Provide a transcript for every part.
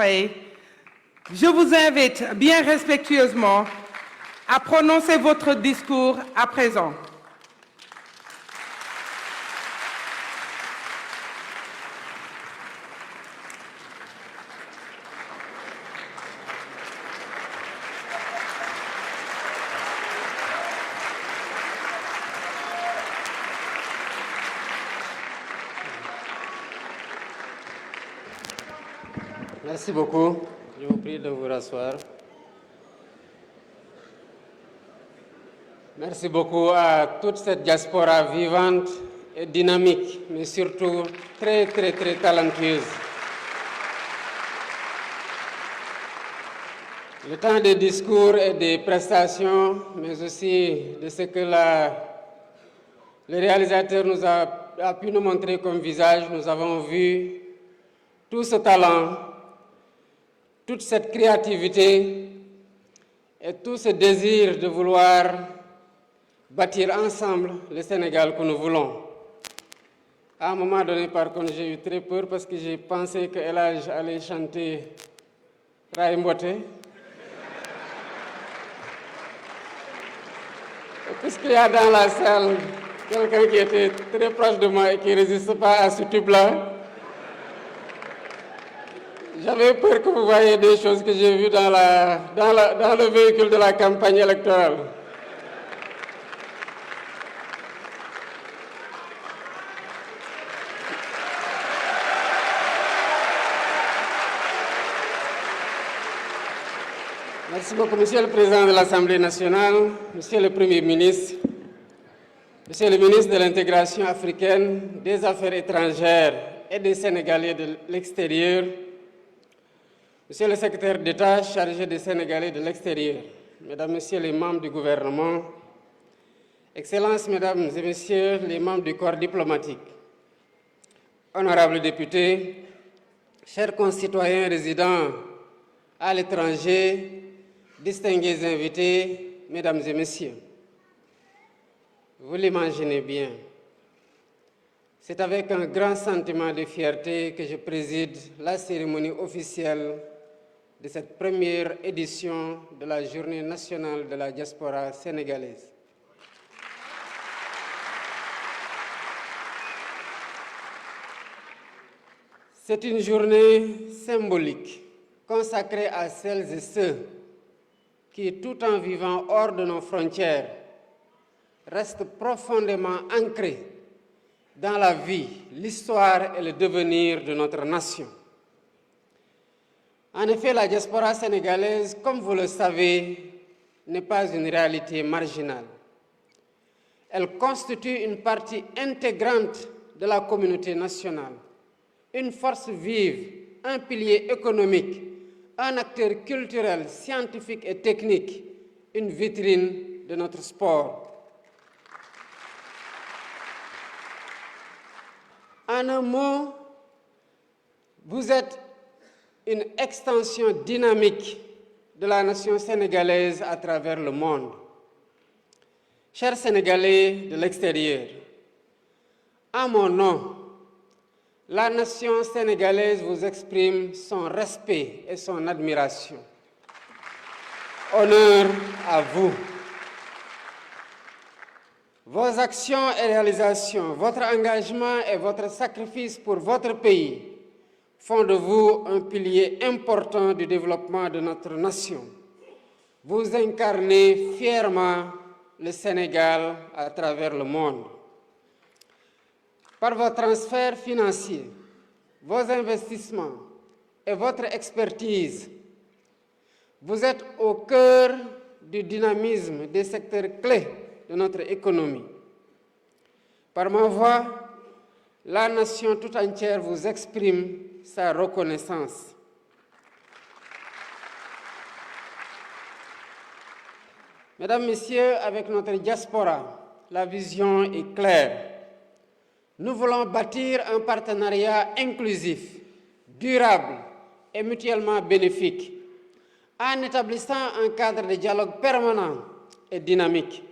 Je vous invite bien respectueusement à prononcer votre discours à présent. Merci beaucoup. Je vous prie de vous rasseoir. Merci beaucoup à toute cette diaspora vivante et dynamique, mais surtout très talentueuse. Le temps des discours et des prestations, mais aussi de ce que le réalisateur a pu nous montrer comme visage, nous avons vu tout ce talent, toute cette créativité et tout ce désir de vouloir bâtir ensemble le Sénégal que nous voulons. À un moment donné, par contre, j'ai eu très peur parce que j'ai pensé que El Hadj allait chanter Ray Mboté. Puisqu'il y a dans la salle quelqu'un qui était très proche de moi et qui ne résiste pas à ce tube-là, j'avais peur que vous voyiez des choses que j'ai vues dans le véhicule de la campagne électorale. Merci beaucoup, Monsieur le Président de l'Assemblée nationale, Monsieur le Premier ministre, Monsieur le ministre de l'Intégration africaine, des Affaires étrangères et des Sénégalais de l'extérieur, Monsieur le secrétaire d'État chargé des Sénégalais de l'extérieur, Mesdames, Messieurs les membres du gouvernement, Excellences, Mesdames et Messieurs les membres du corps diplomatique, honorables députés, chers concitoyens résidant à l'étranger, distingués invités, Mesdames et Messieurs, vous l'imaginez bien, c'est avec un grand sentiment de fierté que je préside la cérémonie officielle de cette première édition de la Journée nationale de la diaspora sénégalaise. C'est une journée symbolique consacrée à celles et ceux qui, tout en vivant hors de nos frontières, restent profondément ancrés dans la vie, l'histoire et le devenir de notre nation. En effet, la diaspora sénégalaise, comme vous le savez, n'est pas une réalité marginale. Elle constitue une partie intégrante de la communauté nationale, une force vive, un pilier économique, un acteur culturel, scientifique et technique, une vitrine de notre sport. En un mot, vous êtes une extension dynamique de la nation sénégalaise à travers le monde. Chers Sénégalais de l'extérieur, en mon nom, la nation sénégalaise vous exprime son respect et son admiration. Honneur à vous. Vos actions et réalisations, votre engagement et votre sacrifice pour votre pays font de vous un pilier important du développement de notre nation. Vous incarnez fièrement le Sénégal à travers le monde. Par vos transferts financiers, vos investissements et votre expertise, vous êtes au cœur du dynamisme des secteurs clés de notre économie. Par ma voix, la nation tout entière vous exprime sa reconnaissance. Mesdames, Messieurs, avec notre diaspora, la vision est claire. Nous voulons bâtir un partenariat inclusif, durable et mutuellement bénéfique, en établissant un cadre de dialogue permanent et dynamique.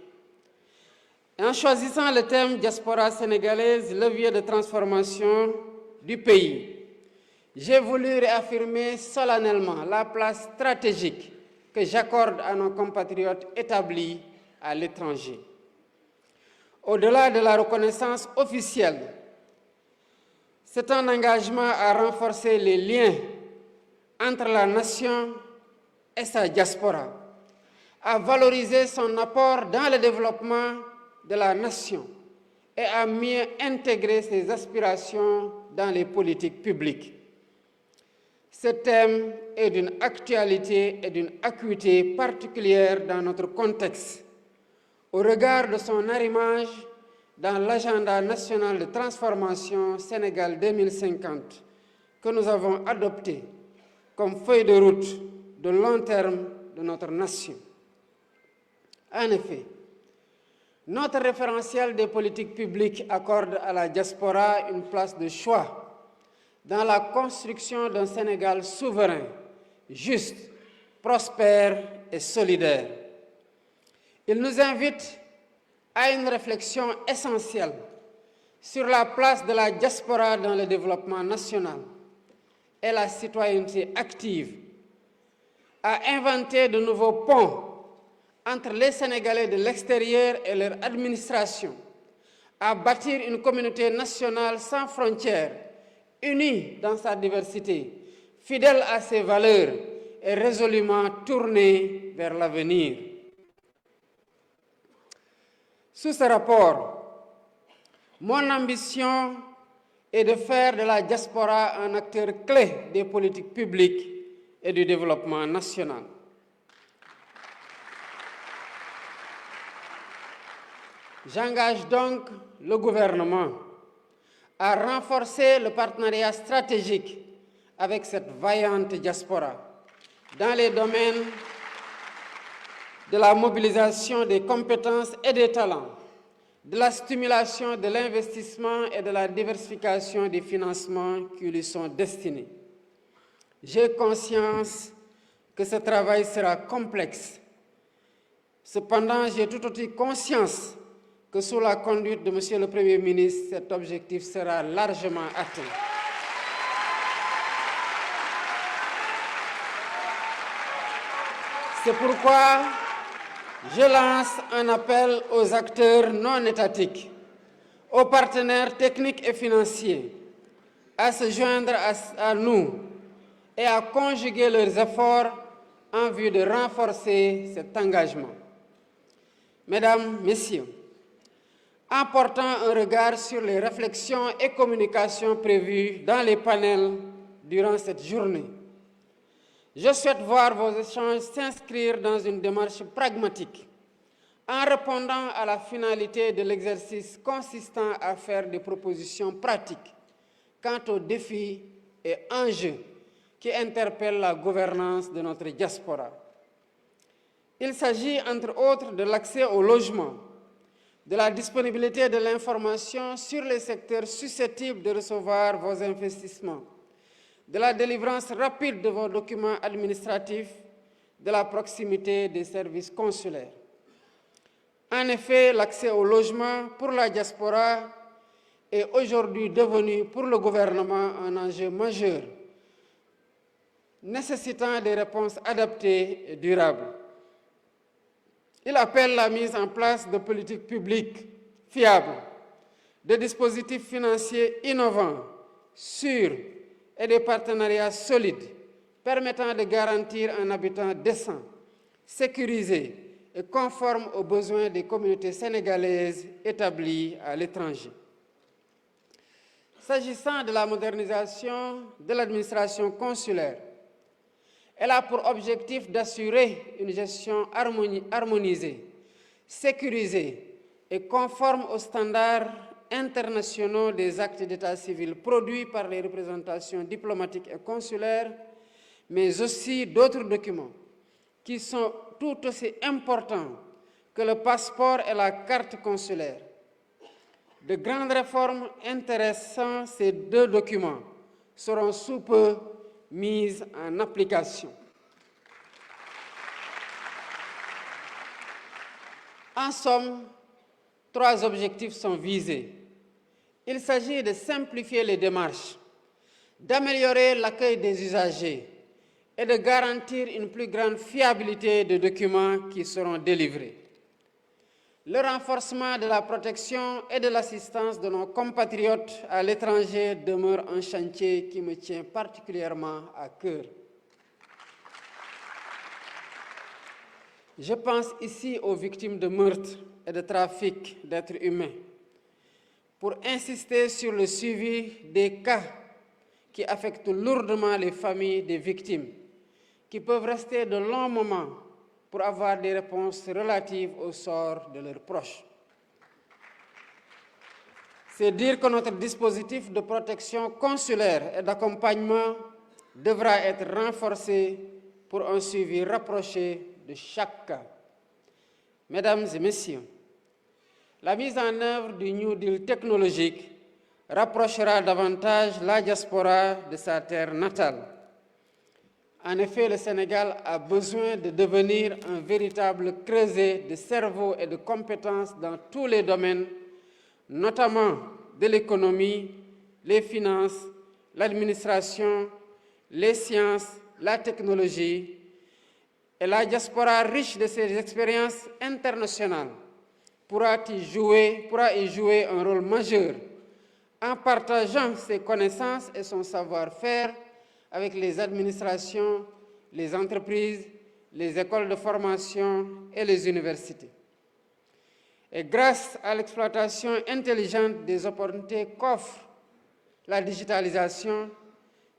En choisissant le thème diaspora sénégalaise, levier de transformation du pays, j'ai voulu réaffirmer solennellement la place stratégique que j'accorde à nos compatriotes établis à l'étranger. Au-delà de la reconnaissance officielle, c'est un engagement à renforcer les liens entre la nation et sa diaspora, à valoriser son apport dans le développement de la nation et à mieux intégrer ses aspirations dans les politiques publiques. Ce thème est d'une actualité et d'une acuité particulière dans notre contexte, au regard de son arrimage dans l'agenda national de transformation Sénégal 2050 que nous avons adopté comme feuille de route de long terme de notre nation. En effet, notre référentiel des politiques publiques accorde à la diaspora une place de choix dans la construction d'un Sénégal souverain, juste, prospère et solidaire. Il nous invite à une réflexion essentielle sur la place de la diaspora dans le développement national et la citoyenneté active, à inventer de nouveaux ponts entre les Sénégalais de l'extérieur et leur administration, à bâtir une communauté nationale sans frontières, unie dans sa diversité, fidèle à ses valeurs et résolument tournée vers l'avenir. Sous ce rapport, mon ambition est de faire de la diaspora un acteur clé des politiques publiques et du développement national. J'engage donc le gouvernement à renforcer le partenariat stratégique avec cette vaillante diaspora dans les domaines de la mobilisation des compétences et des talents, de la stimulation de l'investissement et de la diversification des financements qui lui sont destinés. J'ai conscience que ce travail sera complexe. Cependant, j'ai tout aussi conscience que sous la conduite de Monsieur le Premier ministre, cet objectif sera largement atteint. C'est pourquoi je lance un appel aux acteurs non étatiques, aux partenaires techniques et financiers, à se joindre à nous et à conjuguer leurs efforts en vue de renforcer cet engagement. Mesdames, Messieurs, en portant un regard sur les réflexions et communications prévues dans les panels durant cette journée, je souhaite voir vos échanges s'inscrire dans une démarche pragmatique, en répondant à la finalité de l'exercice consistant à faire des propositions pratiques quant aux défis et enjeux qui interpellent la gouvernance de notre diaspora. Il s'agit, entre autres, de l'accès au logement, de la disponibilité de l'information sur les secteurs susceptibles de recevoir vos investissements, de la délivrance rapide de vos documents administratifs, de la proximité des services consulaires. En effet, l'accès au logement pour la diaspora est aujourd'hui devenu pour le gouvernement un enjeu majeur, nécessitant des réponses adaptées et durables. Il appelle la mise en place de politiques publiques fiables, de dispositifs financiers innovants, sûrs et des partenariats solides permettant de garantir un habitat décent, sécurisé et conforme aux besoins des communautés sénégalaises établies à l'étranger. S'agissant de la modernisation de l'administration consulaire, elle a pour objectif d'assurer une gestion harmonisée, sécurisée et conforme aux standards internationaux des actes d'état civil produits par les représentations diplomatiques et consulaires, mais aussi d'autres documents qui sont tout aussi importants que le passeport et la carte consulaire. De grandes réformes intéressant ces deux documents seront sous peu mises en application. En somme, 3 objectifs sont visés. Il s'agit de simplifier les démarches, d'améliorer l'accueil des usagers et de garantir une plus grande fiabilité des documents qui seront délivrés. Le renforcement de la protection et de l'assistance de nos compatriotes à l'étranger demeure un chantier qui me tient particulièrement à cœur. Je pense ici aux victimes de meurtres et de trafic d'êtres humains, pour insister sur le suivi des cas qui affectent lourdement les familles des victimes, qui peuvent rester de longs moments pour avoir des réponses relatives au sort de leurs proches. C'est dire que notre dispositif de protection consulaire et d'accompagnement devra être renforcé pour un suivi rapproché de chaque cas. Mesdames et messieurs, la mise en œuvre du New Deal technologique rapprochera davantage la diaspora de sa terre natale. En effet, le Sénégal a besoin de devenir un véritable creuset de cerveau et de compétences dans tous les domaines, notamment de l'économie, les finances, l'administration, les sciences, la technologie, et la diaspora riche de ses expériences internationales pourra y jouer un rôle majeur en partageant ses connaissances et son savoir-faire avec les administrations, les entreprises, les écoles de formation et les universités. Et grâce à l'exploitation intelligente des opportunités qu'offre la digitalisation,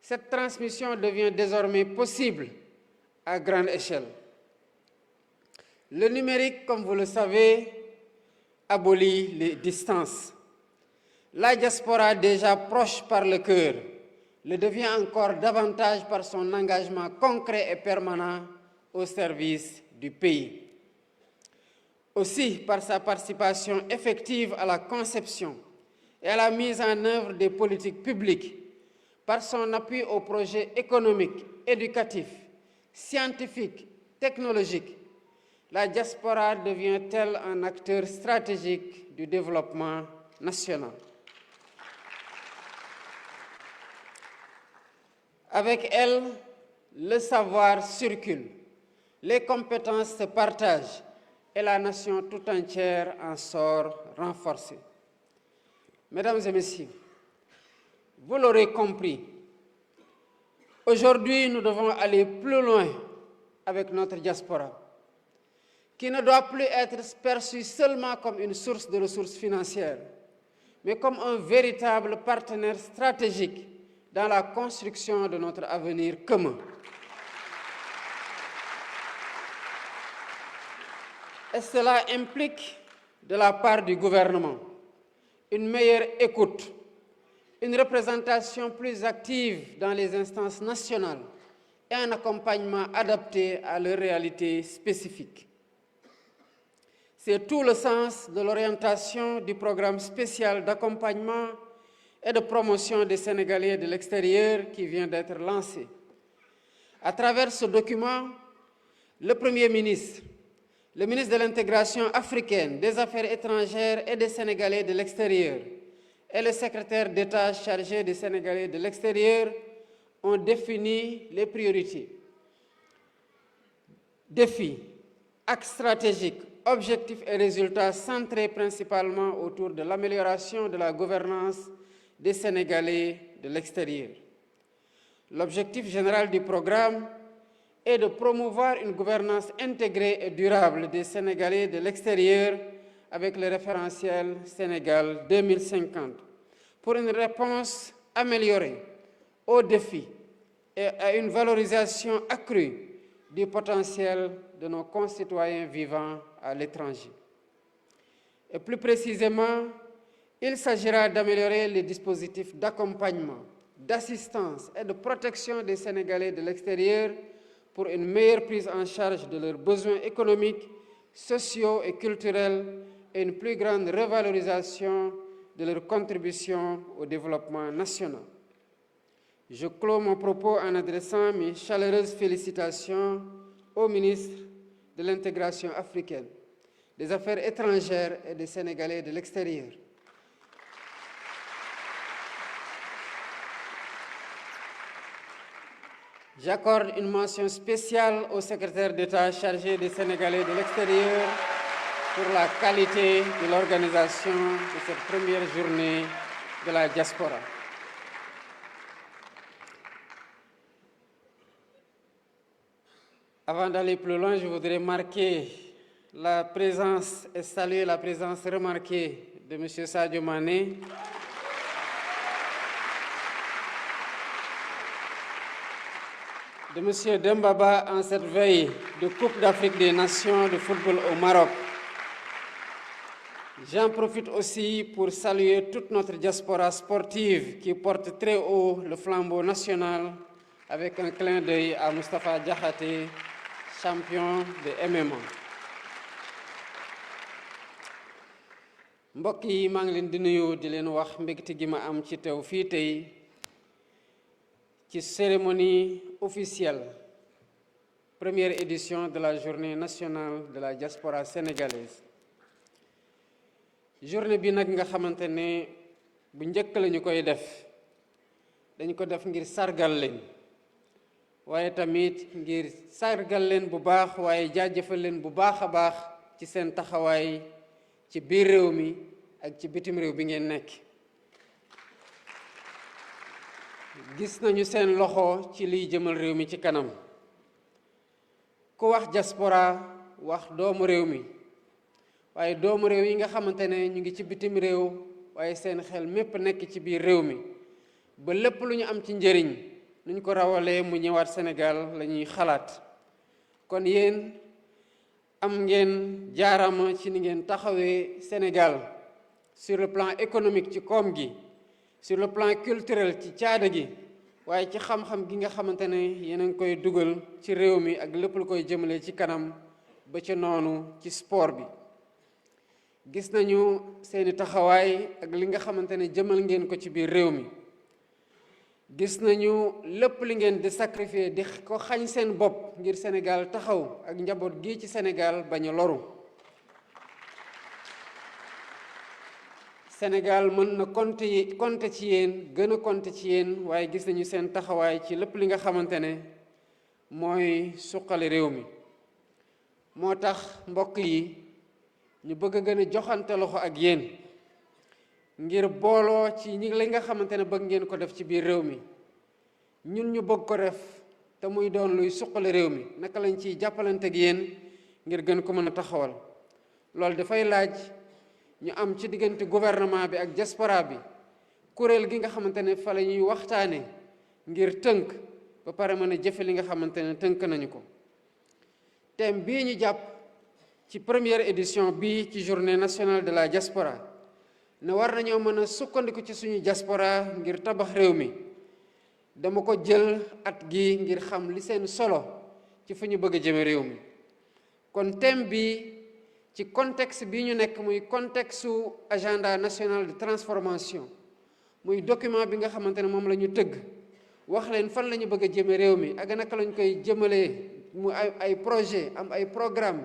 cette transmission devient désormais possible à grande échelle. Le numérique, comme vous le savez, abolit les distances. La diaspora, déjà proche par le cœur, le devient encore davantage par son engagement concret et permanent au service du pays. Aussi, par sa participation effective à la conception et à la mise en œuvre des politiques publiques, par son appui aux projets économiques, éducatifs, scientifiques, technologiques, la diaspora devient-elle un acteur stratégique du développement national. Avec elle, le savoir circule, les compétences se partagent et la nation tout entière en sort renforcée. Mesdames et messieurs, vous l'aurez compris, aujourd'hui nous devons aller plus loin avec notre diaspora, qui ne doit plus être perçue seulement comme une source de ressources financières, mais comme un véritable partenaire stratégique dans la construction de notre avenir commun. Et cela implique, de la part du gouvernement, une meilleure écoute, une représentation plus active dans les instances nationales et un accompagnement adapté à leurs réalités spécifiques. C'est tout le sens de l'orientation du programme spécial d'accompagnement et de promotion des Sénégalais de l'extérieur qui vient d'être lancé. À travers ce document, le Premier ministre, le ministre de l'Intégration africaine, des Affaires étrangères et des Sénégalais de l'extérieur et le secrétaire d'État chargé des Sénégalais de l'extérieur ont défini les priorités. Défis, axes stratégiques, objectifs et résultats centrés principalement autour de l'amélioration de la gouvernance des Sénégalais de l'extérieur. L'objectif général du programme est de promouvoir une gouvernance intégrée et durable des Sénégalais de l'extérieur avec le référentiel Sénégal 2050 pour une réponse améliorée aux défis et à une valorisation accrue du potentiel de nos concitoyens vivant à l'étranger. Et plus précisément, il s'agira d'améliorer les dispositifs d'accompagnement, d'assistance et de protection des Sénégalais de l'extérieur pour une meilleure prise en charge de leurs besoins économiques, sociaux et culturels et une plus grande revalorisation de leur contribution au développement national. Je clôt mon propos en adressant mes chaleureuses félicitations au ministre de l'Intégration africaine, des Affaires étrangères et des Sénégalais de l'extérieur. J'accorde une mention spéciale au secrétaire d'État chargé des Sénégalais de l'extérieur pour la qualité de l'organisation de cette première journée de la diaspora. Avant d'aller plus loin, je voudrais marquer la présence et saluer la présence remarquée de M. Sadio Mané, de M. Dembaba en cette veille de Coupe d'Afrique des Nations de football au Maroc. J'en profite aussi pour saluer toute notre diaspora sportive qui porte très haut le flambeau national avec un clin d'œil à Moustapha Diakhaté, champion de MMA. mbokk yi maa ngi leen di nuyu di leen wax mbégte gi ma am ci teew fii tey ci cérémonie officielle première édition de la journée nationale de la diaspora sénégalaise. journée bi nag nga xamante ne bu njëkk lañu koy def dañ ko def ngir sargal leen waaye tamit ngir sargal leen bu baax waaye jaajëfal leen bu baax a baax ci seen taxawaay ci biir réew mi ak ci bitim réew bi ngeen nekk. gis nañu seen loxo ci liy jëmal réew mi ci kanam ku wax diaspora wax doomu réew mi waaye doomu réew yi nga xamante ne ñu ngi ci bitim réew waaye seen xel mépp nekk ci biir réew mi ba lépp lu ñu am ci njëriñ nuñ ko rawalee mu ñëwaat Sénégal la ñuy xalaat. kon yéen am ngeen jaarama ci ni ngeen taxawee Sénégal sur le plan économique ci koom gi, sur le plan culturel ci caada gi, waaye ci xam-xam gi nga xamante ne yéen a ngi koy dugal ci réew mi ak lépp lu koy jëmale ci kanam ba ca noonu ci sport bi. gis nañu seeni taxawaay ak li nga xamante ne jëmal ngeen ko ci biir réew mi. gis nañu lépp li ngeen di sacrifier di ko xañ seen bopp ngir Sénégal taxaw ak njaboot gi ci Sénégal bañ a loru. Sénégal mën na compter ci yéen gën a compter ci yéen waaye gis nañu seen taxawaay ci lépp li nga xamante ne mooy suqali réew mi. moo tax mbokk yi ñu bëgg a gën a joxante loxo ak yéen ngir booloo ci li nga xamante ne bëgg ngeen ko def ci biir réew mi. ñun ñu bëgg ko def te muy doon luy suqali réew mi naka lañ ciy jàppalante ak yéen ngir gën ko mën a taxawal. loolu dafay laaj ñu am ci diggante gouvernement bi ak diaspora bi kuréel gi nga xamante ne fa la ñuy waxtaane ngir tënk ba pare mën a jëfe li nga xamante ne tënk nañu ko. thème bii ñu jàpp ci première édition bii ci journée nationale de la diaspora ne war nañoo mën a sukkandiku ci suñu diaspora ngir tabax réew mi. dama ko jël at gi ngir xam li seen solo ci fu ñu bëgg a jëme réew mi. kon thème bi ci contexte bi ñu nekk muy contexte su agenda national de transformation muy document bi nga xamante ne moom la ñu tëgg wax leen fan la ñu bëgg a jëme réew mi ak naka lañ koy jëmalee mu ay projet am ay programme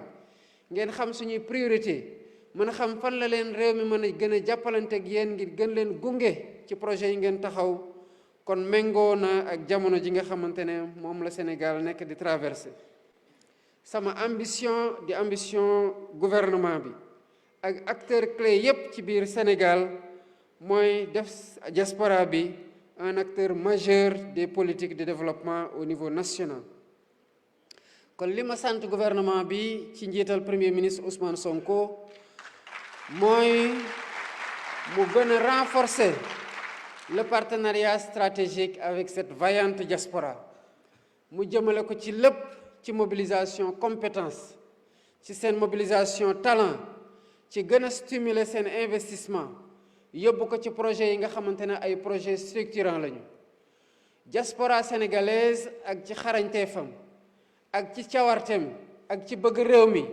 ngeen xam suñuy priorité mën a xam fan la leen réew mi mën a gën a jàppalante ak yéen ngir gën leen gunge ci projet yi ngeen taxaw. kon méngoo na ak jamono ji nga xamante ne moom la Sénégal nekk di traversé. sama ambition di ambition gouvernement bi ak acteur clé yépp ci biir Sénégal mooy def diaspora bi un acteur majeur des politiques de développement au niveau national. kon li ma sant gouvernement bi ci njiital premier ministre Ousmane Sonko mooy mu gën a renforcer le partenariat stratégique avec cette vaillante diaspora mu jëmale ko ci lépp ci mobilisation compétence ci seen mobilisation talent ci gën a stimuler seen investissement yóbbu ko ci projet yi nga xamante ne ay projet structurant lañu. diaspora sénégalaise ak ci xarañteefam ak ci cawarteem ak ci bëgg réew mi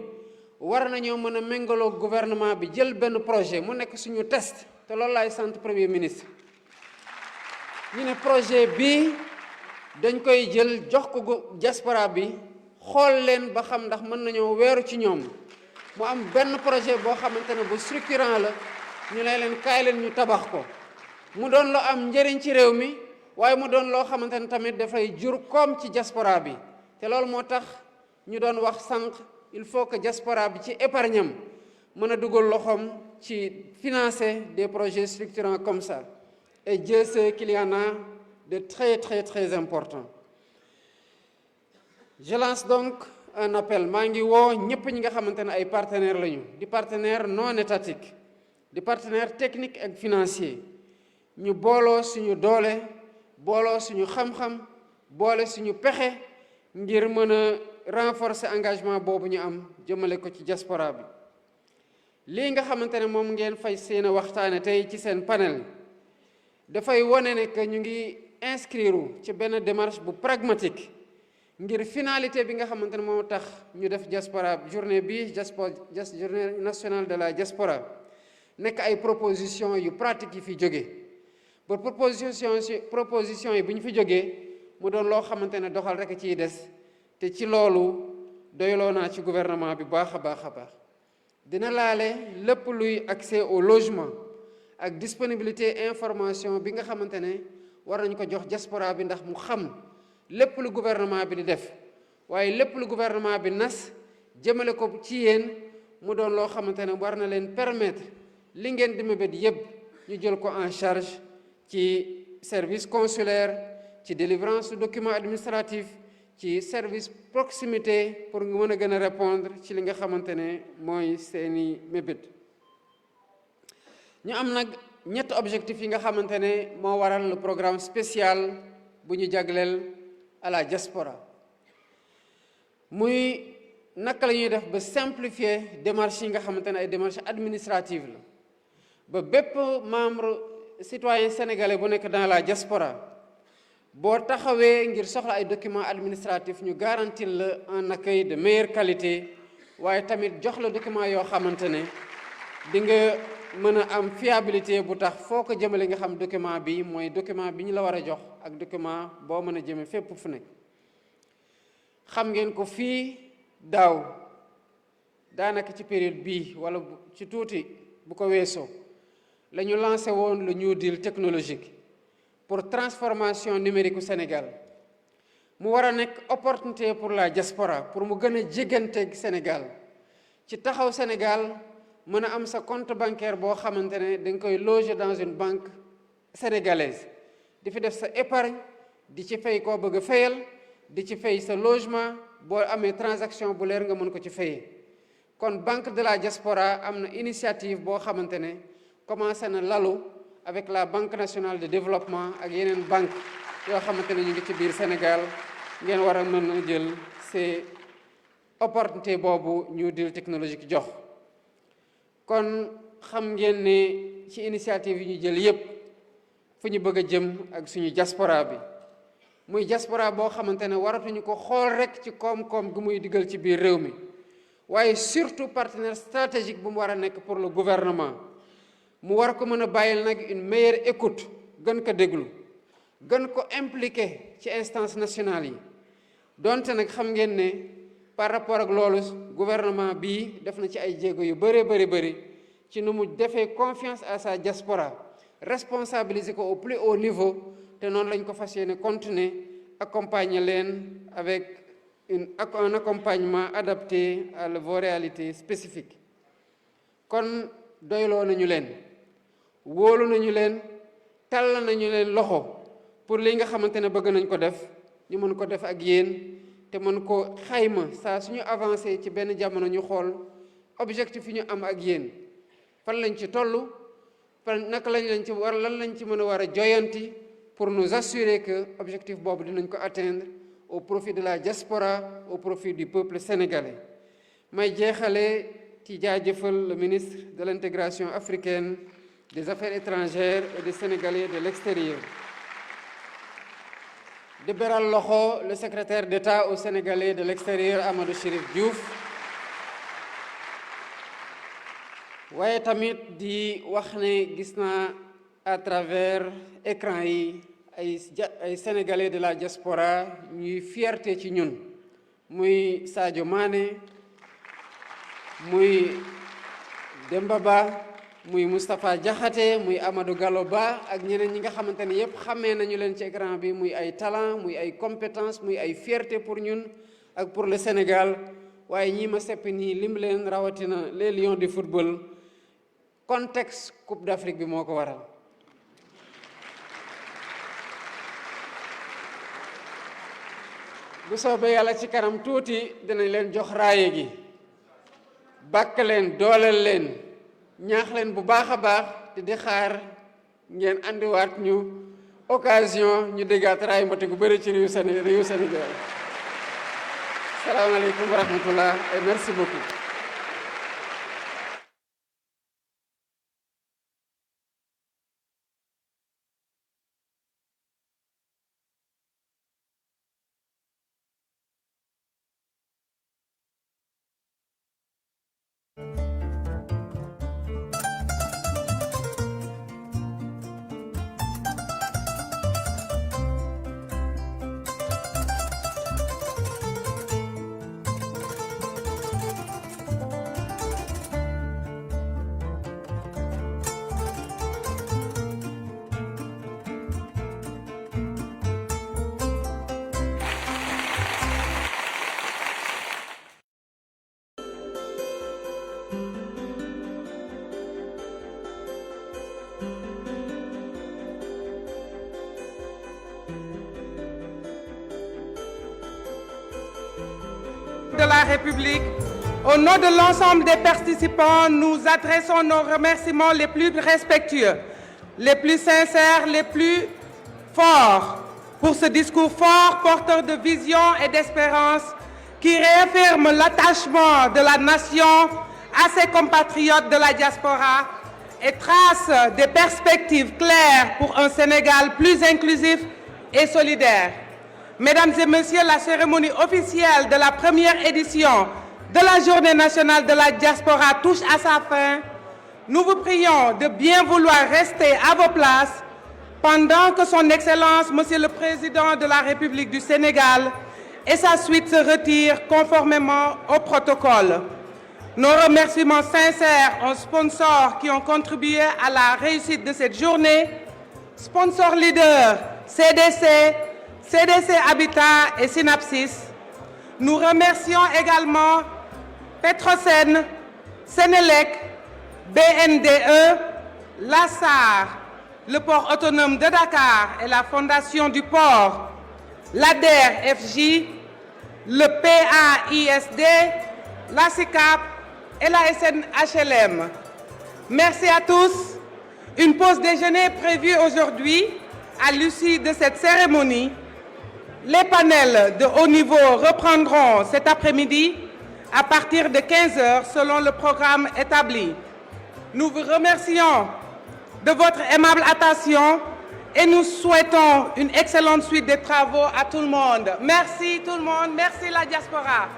war nañoo mën a méngaloo gouvernement bi jël benn projet mu nekk suñu test te loolu laay sant premier ministre. ñu ne projet bi dañ koy jël jox ko diaspora bi xool leen ba xam ndax mën nañoo weeru ci ñoom mu am benn projet boo xamante ne bu structurant la ñu ne leen kaay leen ñu tabax ko mu doon lu am njëriñ ci réew mi waaye mu doon loo xamante ne tamit dafay jur koom ci diaspora bi te loolu moo tax ñu doon wax sànq il faut que diaspora bi ci épargne am mën a dugal loxoom ci financer des projets structurants comme ça et Dieu sait qu'il y en a de très importants. Je lance donc un appel maa ngi woo ñëpp ñi nga xamante ne ay partenaires lañu di partenaires non étatiques di partenaires techniques ak financiers ñu booloo suñu doole booloo suñu xam-xam boole suñu pexe ngir mën a renforcer engagement boobu ñu am jëmale ko ci diaspora bi. lii nga xamante ne moom ngeen fay seen a waxtaane tey ci seen panel dafay wone ne que ñu ngi inscrire ci benn démarche bu pragmatique ngir finalité bi nga xamante ne moo tax ñu def diaspora journée bi journée nationale de la diaspora nekk ay proposition yu pratique yi fi jóge ba proposition yi bu ñu fi jógee mu doon loo xamante ne doxal rek ciy des te ci loolu doyloo naa ci gouvernement bi baax a baax a baax dina laale lépp luy accès au logement ak disponibilité information bi nga xamante ne war nañu ko jox diaspora bi ndax mu xam lépp lu gouvernement bi di def waaye lépp lu gouvernement bi nas jëmale ko ci yéen mu doon loo xamante ne war na leen permettre li ngeen di mébét yépp ñu jël ko en charge ci service consulaire ci délivrance document administratif ci service proximité pour nga mën a gën a répondre ci li nga xamante ne mooy seeni mébét. ñu am nag ñetti objectif yi nga xamante ne moo waral le programme spécial bu ñu jagleel à la diaspora muy naka la ñuy def ba simplifier démarches yi nga xamante ne ay démarches administratives la ba bépp membre citoyen sénégalais bu nekk dans la diaspora boo taxawee ngir soxla ay documents administratifs ñu garantir la un accueil de meilleure qualité waaye tamit jox la document yoo xamante ne di nga mën a am fiabilité bu tax foo ko jëmale nga xam document bi mooy document bi ñu la war a jox ak document boo mën a jëme fépp fu nekk. xam ngeen ko fii daaw daanaka ci période bii wala ci tuuti bu ko weesoo la ñu lancé woon le New Deal technologique pour transformation numérique au Sénégal mu war a nekk opportunité pour la diaspora pour mu gën a jéganteeg Sénégal ci taxaw Sénégal mën a am sa compte bancaire boo xamante ne da nga koy loger dans une banque sénégalaise di fi def sa épargne di ci fay koo bëgg a fayal di ci fay sa logement boo amee transaction bu leer nga mën ko ci fayee kon banque de la diaspora am na initiative boo xamante ne commencé na lalu avec la Banque nationale de développement ak yeneen banque yoo xamante ne ñu ngi ci biir Sénégal ngeen war a mën a jël ces opportunité boobu New Deal technologique jox kon xam ngeen ne ci initiative yi ñu jël yépp fu ñu bëgg a jëm ak suñu diaspora bi muy diaspora boo xamante ne waratuñu ko xool rek ci koom-koom gu muy digal ci biir réew mi waaye surtout partenaire stratégique bu mu war a nekk pour le gouvernement mu war ko mën a bàyyil nag une meilleure écoute gën ko déglu gën ko impliqué ci instance nationale yi donte nag xam ngeen ne par rapport ak loolu gouvernement bii def na ci ay jéego yu bëri ci nu mu defee confiance à sa diaspora responsabiliser ko au plus haut niveau te noonu lañ ko fas yéene continuer accompagner leen avec un accompagnement adapté à vos réalités spécifiques kon doyloo nañu leen wóolu nañu leen tàll nañu leen loxo pour li nga xamante ne bëgg nañ ko def ñu mën ko def ak yéen te mën ko xayma saa suñu avancé ci benn jamono ñu xool objectif yi ñu am ak yéen fan lañ ci toll fan naka lañ ci war lan lañ ci mën a war a joyanti pour nous assurer que objectif boobu dinañ ko atteindre au profit de la diaspora au profit du peuple sénégalais may jeexale ci jaajëfal le ministre de l'intégration africaine des affaires étrangères et des Sénégalais de l'extérieur di beral loxo le secrétaire d'État aux Sénégalais de l'extérieur Amadou Chérif Diouf waaye tamit di wax ne gis naa à travers écran yi ay Sénégalais de la diaspora ñuy fierté ci ñun muy Sadio Mané muy Demba Ba muy Moustapha Diakhaté muy Amadou Gallo Ba ak ñeneen ñi nga xamante ne yépp xamee nañu leen ci écran bi muy ay talent muy ay compétence muy ay fierté pour ñun ak pour le Sénégal waaye ñii ma seppi nii lim leen rawatina les lions du football contexte Coupe d'Afrique bi moo ko waral bu soobee yàlla ci kanam tuuti dinañ leen jox raaye gi bàkk leen dooleel leen ñaax leen bu baax a baax te di xaar ngeen andiwaat ñu occasion ñu déggaat raay mbote gu bëri ci réew Sénégal salaamaaleykum wa rahmatullah et merci beaucoup. De la République, au nom de l'ensemble des participants, nous adressons nos remerciements les plus respectueux, les plus sincères, les plus forts pour ce discours fort, porteur de vision et d'espérance qui réaffirme l'attachement de la nation à ses compatriotes de la diaspora et trace des perspectives claires pour un Sénégal plus inclusif et solidaire. Mesdames et messieurs, la cérémonie officielle de la première édition de la Journée nationale de la diaspora touche à sa fin. Nous vous prions de bien vouloir rester à vos places pendant que son Excellence, Monsieur le Président de la République du Sénégal et sa suite se retirent conformément au protocole. Nos remerciements sincères aux sponsors qui ont contribué à la réussite de cette journée, sponsors leaders CDC Habitat et Synapsis. Nous remercions également Petrosen, Sénélec, BNDE, l'ASAR, le port autonome de Dakar et la Fondation du port, l'ADER FJ, le PAISD, la SICAP et la SNHLM. Merci à tous. Une pause déjeuner est prévue aujourd'hui à l'issue de cette cérémonie. Les panels de haut niveau reprendront cet après-midi à partir de 15h selon le programme établi. Nous vous remercions de votre aimable attention et nous souhaitons une excellente suite des travaux à tout le monde. Merci tout le monde, merci la diaspora.